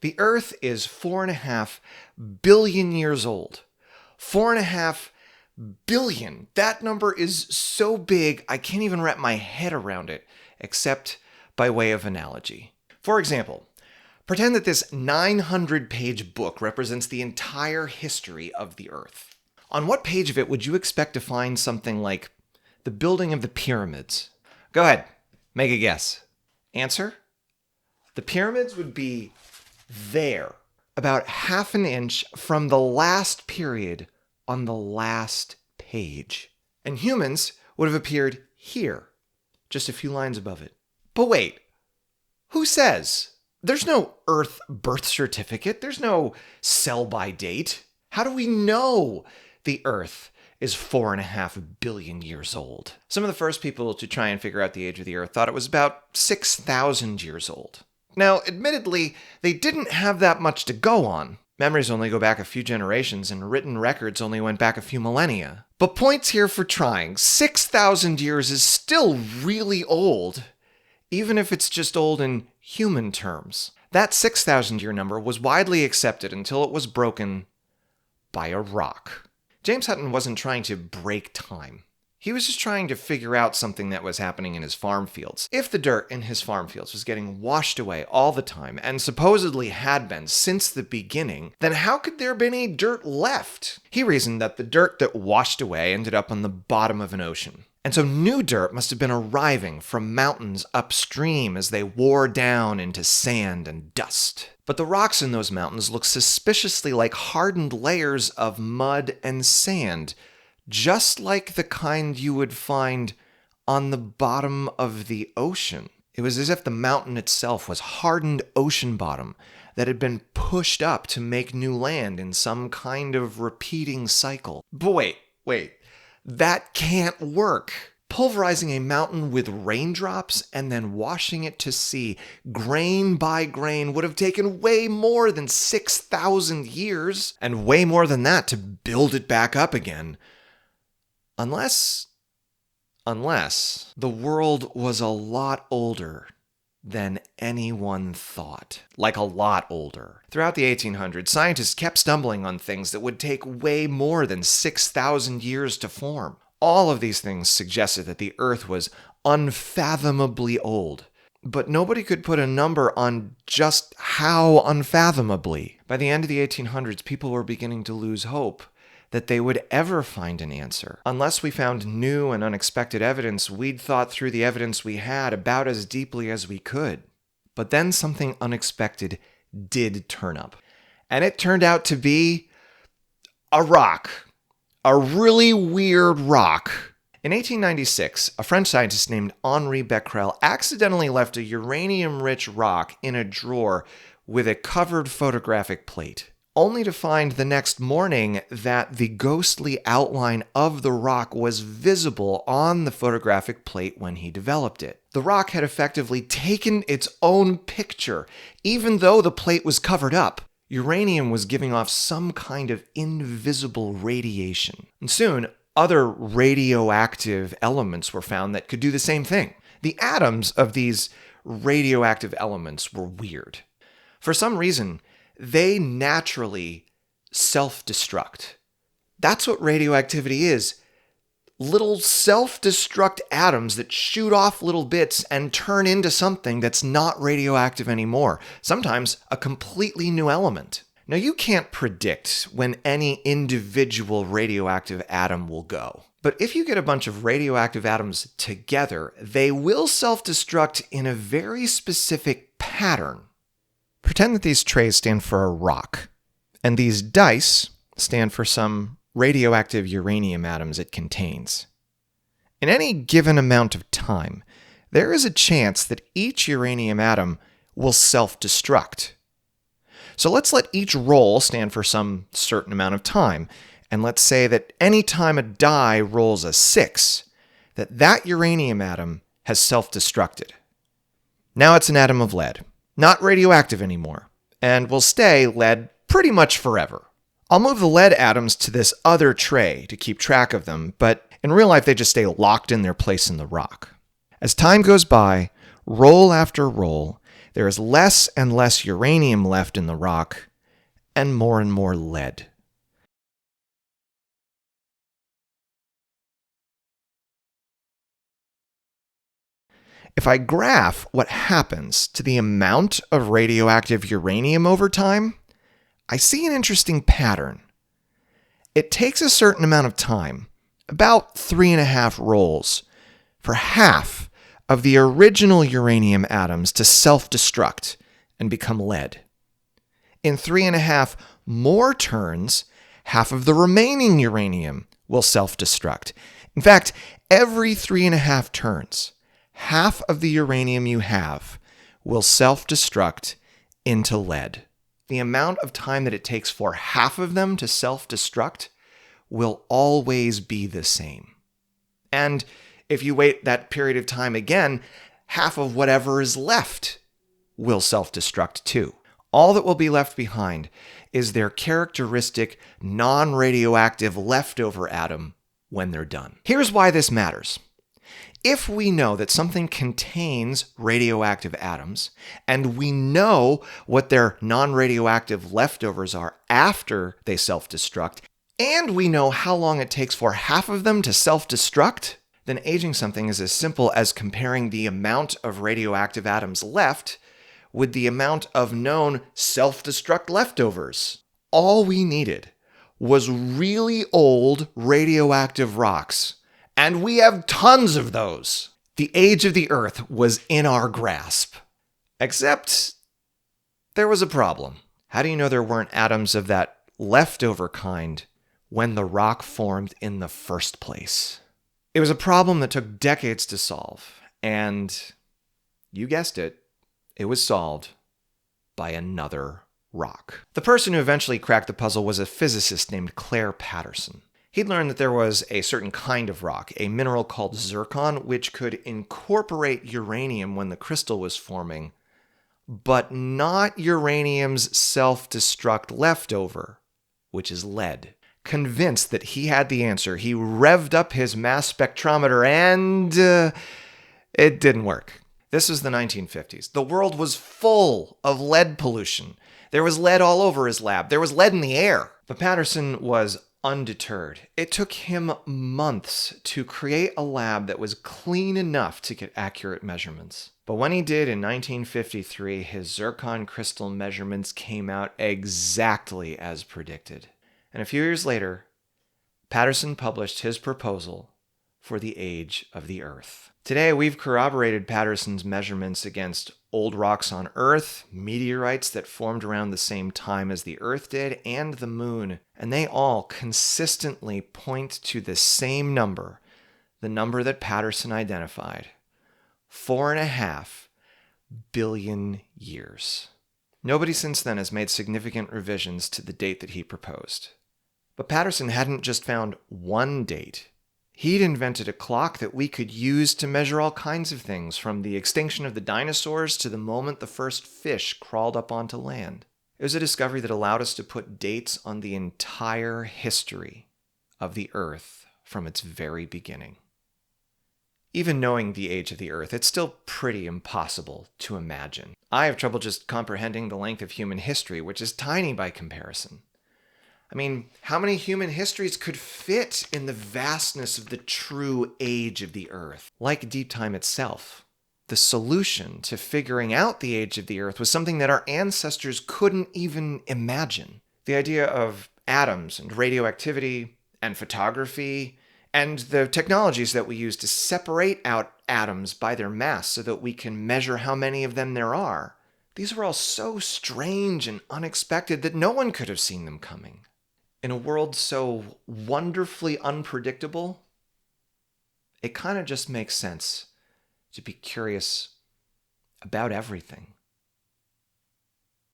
The Earth is 4.5 billion years old. 4.5 billion. That number is so big, I can't even wrap my head around it, except by way of analogy. For example, pretend that this 900-page book represents the entire history of the Earth. On what page of it would you expect to find something like the building of the pyramids? Go ahead, make a guess. Answer? The pyramids would be there, about half an inch from the last period on the last page. And humans would have appeared here, just a few lines above it. But wait, who says? There's no Earth birth certificate. There's no sell-by date. How do we know the Earth is 4.5 billion years old? Some of the first people to try and figure out the age of the Earth thought it was about 6,000 years old. Now, admittedly, they didn't have that much to go on. Memories only go back a few generations, and written records only went back a few millennia. But points here for trying. 6,000 years is still really old, even if it's just old in human terms. That 6,000-year number was widely accepted until it was broken by a rock. James Hutton wasn't trying to break time. He was just trying to figure out something that was happening in his farm fields. If the dirt in his farm fields was getting washed away all the time, and supposedly had been since the beginning, then how could there have been any dirt left? He reasoned that the dirt that washed away ended up on the bottom of an ocean. And so new dirt must have been arriving from mountains upstream as they wore down into sand and dust. But the rocks in those mountains looked suspiciously like hardened layers of mud and sand, just like the kind you would find on the bottom of the ocean. It was as if the mountain itself was hardened ocean bottom that had been pushed up to make new land in some kind of repeating cycle. But wait. That can't work. Pulverizing a mountain with raindrops and then washing it to sea, grain by grain, would have taken way more than 6,000 years, and way more than that to build it back up again. Unless the world was a lot older than anyone thought. Like a lot older. Throughout the 1800s, scientists kept stumbling on things that would take way more than 6,000 years to form. All of these things suggested that the Earth was unfathomably old. But nobody could put a number on just how unfathomably. By the end of the 1800s, people were beginning to lose hope that they would ever find an answer. Unless we found new and unexpected evidence, we'd thought through the evidence we had about as deeply as we could. But then something unexpected did turn up. And it turned out to be a rock. A really weird rock. In 1896, a French scientist named Henri Becquerel accidentally left a uranium-rich rock in a drawer with a covered photographic plate, only to find the next morning that the ghostly outline of the rock was visible on the photographic plate when he developed it. The rock had effectively taken its own picture, even though the plate was covered up. Uranium was giving off some kind of invisible radiation. And soon, other radioactive elements were found that could do the same thing. The atoms of these radioactive elements were weird. For some reason, they naturally self-destruct. That's what radioactivity is. Little self-destruct atoms that shoot off little bits and turn into something that's not radioactive anymore. Sometimes a completely new element. Now, you can't predict when any individual radioactive atom will go. But if you get a bunch of radioactive atoms together, they will self-destruct in a very specific pattern. Pretend that these trays stand for a rock, and these dice stand for some radioactive uranium atoms it contains. In any given amount of time, there is a chance that each uranium atom will self-destruct. So let's let each roll stand for some certain amount of time, and let's say that any time a die rolls a 6, that uranium atom has self-destructed. Now it's an atom of lead. Not radioactive anymore, and will stay lead pretty much forever. I'll move the lead atoms to this other tray to keep track of them, but in real life they just stay locked in their place in the rock. As time goes by, roll after roll, There is less and less uranium left in the rock, and more lead. If I graph what happens to the amount of radioactive uranium over time, I see an interesting pattern. It takes a certain amount of time, about 3.5 rolls, for half of the original uranium atoms to self-destruct and become lead. In 3.5 more turns, half of the remaining uranium will self-destruct. In fact, every 3.5 turns, half of the uranium you have will self-destruct into lead. The amount of time that it takes for half of them to self-destruct will always be the same. And if you wait that period of time again, half of whatever is left will self-destruct too. All that will be left behind is their characteristic non-radioactive leftover atom when they're done. Here's why this matters. If we know that something contains radioactive atoms, and we know what their non-radioactive leftovers are after they self-destruct, and we know how long it takes for half of them to self-destruct, then aging something is as simple as comparing the amount of radioactive atoms left with the amount of known self-destruct leftovers. All we needed was really old radioactive rocks. And we have tons of those. The age of the Earth was in our grasp. Except there was a problem. How do you know there weren't atoms of that leftover kind when the rock formed in the first place? It was a problem that took decades to solve. And you guessed it, it was solved by another rock. The person who eventually cracked the puzzle was a physicist named Claire Patterson. He'd learned that there was a certain kind of rock, a mineral called zircon, which could incorporate uranium when the crystal was forming, but not uranium's self-destruct leftover, which is lead. Convinced that he had the answer, he revved up his mass spectrometer and it didn't work. This was the 1950s. The world was full of lead pollution. There was lead all over his lab. There was lead in the air. But Patterson was undeterred. It took him months to create a lab that was clean enough to get accurate measurements. But when he did in 1953, his zircon crystal measurements came out exactly as predicted. And a few years later, Patterson published his proposal for the age of the Earth. Today, we've corroborated Patterson's measurements against old rocks on Earth, meteorites that formed around the same time as the Earth did, and the Moon. And they all consistently point to the same number, the number that Patterson identified. 4.5 billion years. Nobody since then has made significant revisions to the date that he proposed. But Patterson hadn't just found one date. He'd invented a clock that we could use to measure all kinds of things, from the extinction of the dinosaurs to the moment the first fish crawled up onto land. It was a discovery that allowed us to put dates on the entire history of the Earth from its very beginning. Even knowing the age of the Earth, it's still pretty impossible to imagine. I have trouble just comprehending the length of human history, which is tiny by comparison. I mean, how many human histories could fit in the vastness of the true age of the Earth? Like deep time itself, the solution to figuring out the age of the Earth was something that our ancestors couldn't even imagine. The idea of atoms and radioactivity and photography and the technologies that we use to separate out atoms by their mass so that we can measure how many of them there are. These were all so strange and unexpected that no one could have seen them coming. In a world so wonderfully unpredictable, it kind of just makes sense to be curious about everything.